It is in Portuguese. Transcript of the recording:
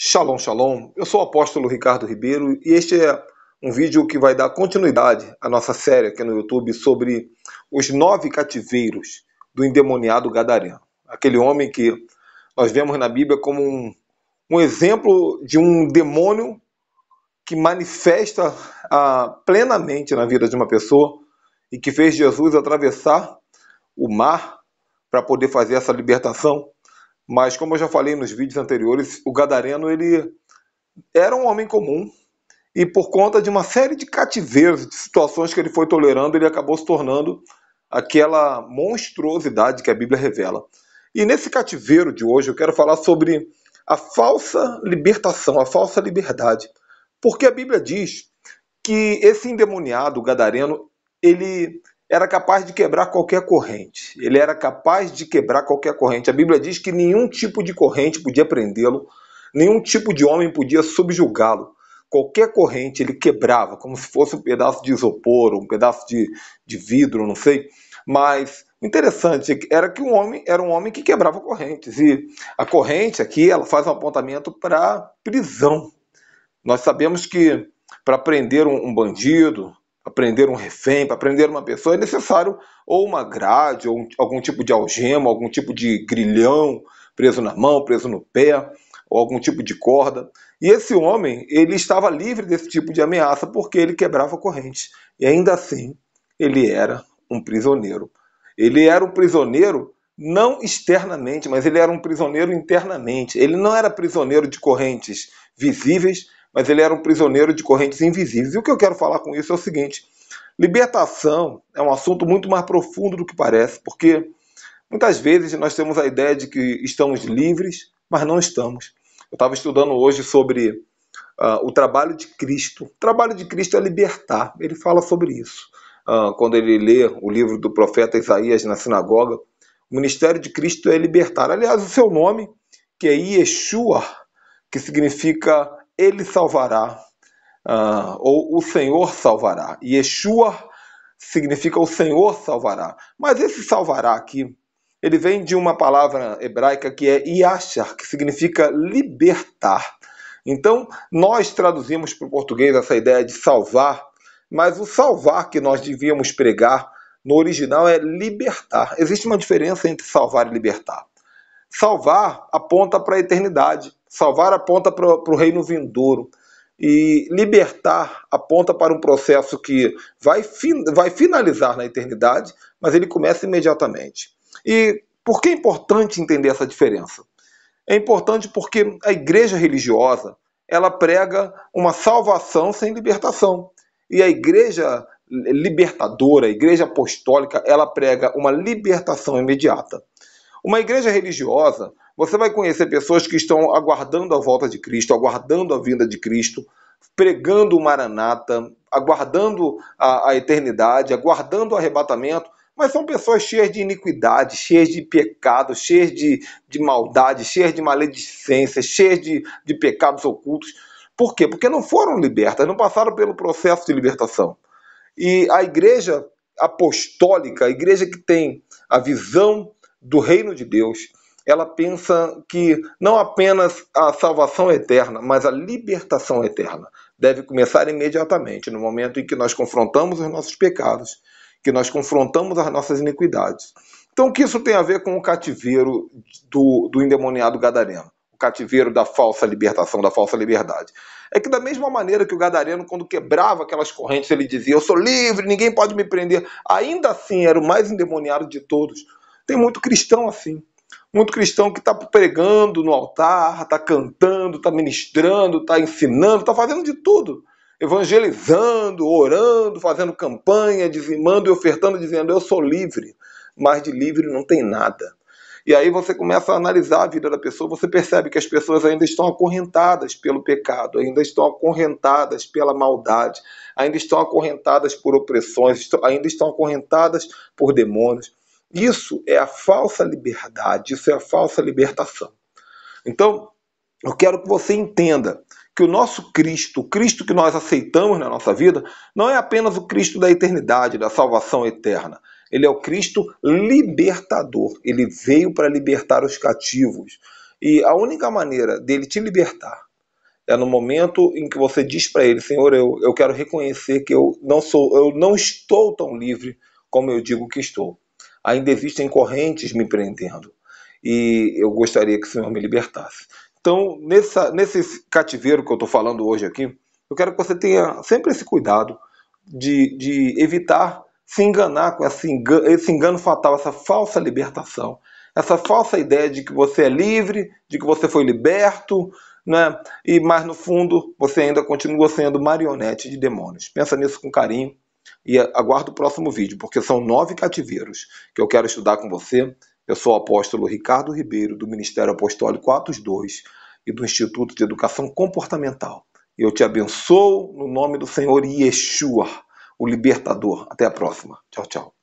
Shalom, shalom. Eu sou o apóstolo Ricardo Ribeiro e este é um vídeo que vai dar continuidade à nossa série aqui no YouTube sobre os 9 cativeiros do endemoniado gadareno. Aquele homem que nós vemos na Bíblia como um exemplo de um demônio que manifesta plenamente na vida de uma pessoa e que fez Jesus atravessar o mar para poder fazer essa libertação. Mas, como eu já falei nos vídeos anteriores, o gadareno ele era um homem comum e, por conta de uma série de cativeiros, de situações que ele foi tolerando, ele acabou se tornando aquela monstruosidade que a Bíblia revela. E nesse cativeiro de hoje eu quero falar sobre a falsa libertação, a falsa liberdade. Porque a Bíblia diz que esse endemoniado, o gadareno, ele era capaz de quebrar qualquer corrente. Ele era capaz de quebrar qualquer corrente. A Bíblia diz que nenhum tipo de corrente podia prendê-lo, nenhum tipo de homem podia subjugá-lo. Qualquer corrente ele quebrava, como se fosse um pedaço de isopor, um pedaço de vidro, não sei. Mas o interessante era que era um homem que quebrava correntes. E a corrente aqui ela faz um apontamento para prisão. Nós sabemos que para prender um bandido, para prender um refém, para prender uma pessoa, é necessário ou uma grade, ou algum tipo de algema, algum tipo de grilhão preso na mão, preso no pé, ou algum tipo de corda. E esse homem, ele estava livre desse tipo de ameaça porque ele quebrava corrente. E ainda assim, ele era um prisioneiro. Ele era um prisioneiro não externamente, mas ele era um prisioneiro internamente. Ele não era prisioneiro de correntes visíveis, mas ele era um prisioneiro de correntes invisíveis. E o que eu quero falar com isso é o seguinte: libertação é um assunto muito mais profundo do que parece, porque muitas vezes nós temos a ideia de que estamos livres, mas não estamos. Eu estava estudando hoje sobre o trabalho de Cristo. O trabalho de Cristo é libertar. Ele fala sobre isso. Quando ele lê o livro do profeta Isaías na sinagoga, o ministério de Cristo é libertar. Aliás, o seu nome, que é Yeshua, que significa Ele salvará, ou o Senhor salvará. Yeshua significa o Senhor salvará. Mas esse salvará aqui, ele vem de uma palavra hebraica que é yashar, que significa libertar. Então, nós traduzimos para o português essa ideia de salvar, mas o salvar que nós devíamos pregar no original é libertar. Existe uma diferença entre salvar e libertar. Salvar aponta para a eternidade, salvar aponta para o reino vindouro. E libertar aponta para um processo que vai finalizar na eternidade, mas ele começa imediatamente. E por que é importante entender essa diferença? É importante porque a igreja religiosa ela prega uma salvação sem libertação. E a igreja libertadora, a igreja apostólica, ela prega uma libertação imediata. Uma igreja religiosa, você vai conhecer pessoas que estão aguardando a volta de Cristo, aguardando a vinda de Cristo, pregando o Maranata, aguardando a eternidade, aguardando o arrebatamento, mas são pessoas cheias de iniquidade, cheias de pecado, cheias de maldade, cheias de maledicência, cheias de pecados ocultos. Por quê? Porque não foram libertas, não passaram pelo processo de libertação. E a igreja apostólica, a igreja que tem a visão do reino de Deus, ela pensa que não apenas a salvação é eterna, mas a libertação é eterna deve começar imediatamente, no momento em que nós confrontamos os nossos pecados, que nós confrontamos as nossas iniquidades. Então, o que isso tem a ver com o cativeiro do endemoniado gadareno? O cativeiro da falsa libertação, da falsa liberdade. É que da mesma maneira que o gadareno, quando quebrava aquelas correntes, ele dizia: eu sou livre, ninguém pode me prender. Ainda assim, era o mais endemoniado de todos. Tem muito cristão assim. Muito cristão que está pregando no altar, está cantando, está ministrando, está ensinando, está fazendo de tudo. Evangelizando, orando, fazendo campanha, dizimando e ofertando, dizendo: eu sou livre. Mas de livre não tem nada. E aí você começa a analisar a vida da pessoa, você percebe que as pessoas ainda estão acorrentadas pelo pecado, ainda estão acorrentadas pela maldade, ainda estão acorrentadas por opressões, ainda estão acorrentadas por demônios. Isso é a falsa liberdade, isso é a falsa libertação. Então, eu quero que você entenda que o nosso Cristo, o Cristo que nós aceitamos na nossa vida, não é apenas o Cristo da eternidade, da salvação eterna. Ele é o Cristo libertador. Ele veio para libertar os cativos. E a única maneira dele te libertar, É no momento em que você diz para ele: Senhor, eu quero reconhecer que eu não estou tão livre como eu digo que estou. Ainda existem correntes me prendendo e eu gostaria que o Senhor me libertasse. Então, nesse cativeiro que eu estou falando hoje aqui, eu quero que você tenha sempre esse cuidado de evitar se enganar com esse engano fatal, essa falsa libertação, essa falsa ideia de que você é livre, de que você foi liberto, né? Mas no fundo você ainda continua sendo marionete de demônios. Pensa nisso com carinho e aguarda o próximo vídeo, porque são 9 cativeiros que eu quero estudar com você. Eu sou o apóstolo Ricardo Ribeiro, do Ministério Apostólico Atos 2 e do Instituto de Educação Comportamental. Eu te abençoo no nome do Senhor Yeshua, o libertador. Até a próxima. Tchau, tchau.